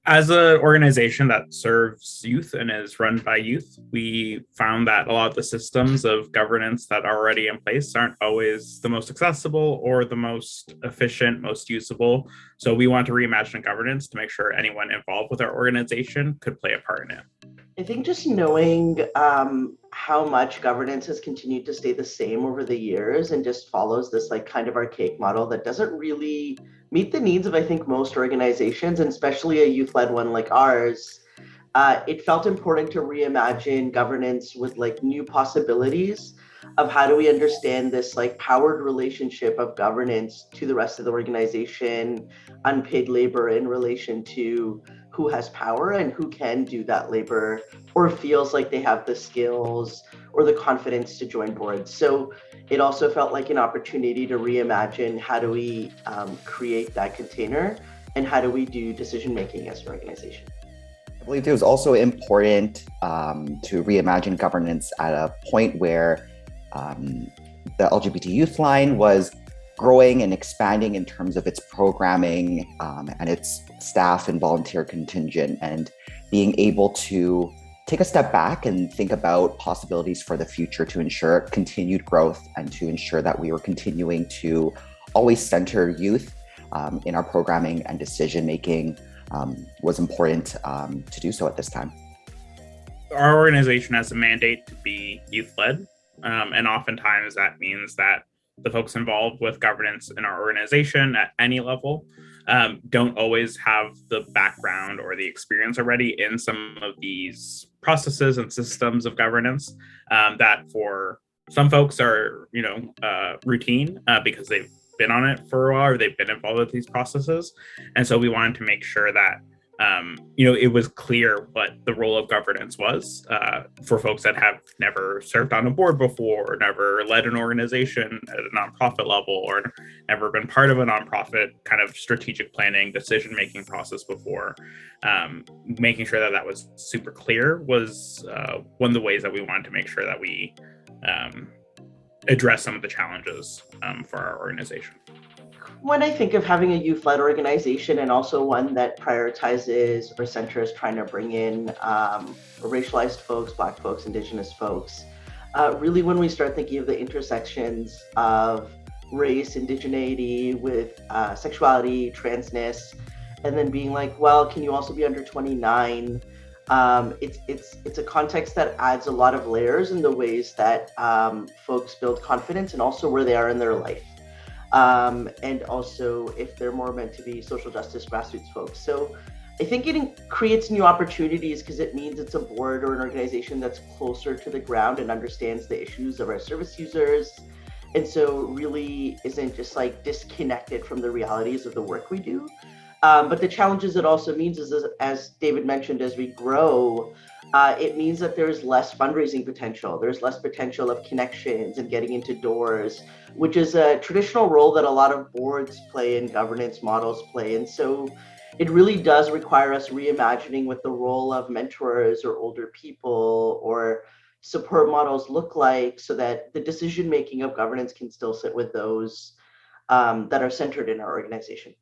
As an organization that serves youth and is run by youth, we found that a lot of the systems of governance that are already in place aren't always the most accessible or the most efficient, most usable. So we want to reimagine governance to make sure anyone involved with our organization could play a part in it. I think just knowing how much governance has continued to stay the same over the years and just follows this like kind of archaic model that doesn't really meet the needs of, I think, most organizations, and especially a youth-led one like ours. It felt important to reimagine governance with like new possibilities of how do we understand this like powered relationship of governance to the rest of the organization, unpaid labor in relation to who has power and who can do that labor or feels like they have the skills or the confidence to join boards. So it also felt like an opportunity to reimagine how do we create that container and how do we do decision making as an organization. I believe it was also important to reimagine governance at a point where the LGBT Youth Line was growing and expanding in terms of its programming and its staff and volunteer contingent, and being able to take a step back and think about possibilities for the future to ensure continued growth and to ensure that we were continuing to always center youth in our programming and decision making was important to do so at this time. Our organization has a mandate to be youth-led, and oftentimes that means that the folks involved with governance in our organization at any level don't always have the background or the experience already in some of these processes and systems of governance that for some folks are, routine because they've been on it for a while or they've been involved with these processes. And so we wanted to make sure that it was clear what the role of governance was for folks that have never served on a board before, or never led an organization at a nonprofit level, or never been part of a nonprofit kind of strategic planning, decision-making process before. Making sure that that was super clear was one of the ways that we wanted to make sure that we address some of the challenges for our organization. When I think of having a youth-led organization and also one that prioritizes or centers trying to bring in racialized folks, Black folks, Indigenous folks, really when we start thinking of the intersections of race, indigeneity with sexuality, transness, and then being like, well, can you also be under 29? It's a context that adds a lot of layers in the ways that folks build confidence and also where they are in their life. And also if they're more meant to be social justice grassroots folks. So I think it creates new opportunities because it means it's a board or an organization that's closer to the ground and understands the issues of our service users. And so really isn't just like disconnected from the realities of the work we do. But the challenges it also means is, as David mentioned, as we grow, it means that there's less fundraising potential. There's less potential of connections and getting into doors, which is a traditional role that a lot of boards play and governance models play. And so it really does require us reimagining what the role of mentors or older people or support models look like so that the decision making of governance can still sit with those that are centered in our organization.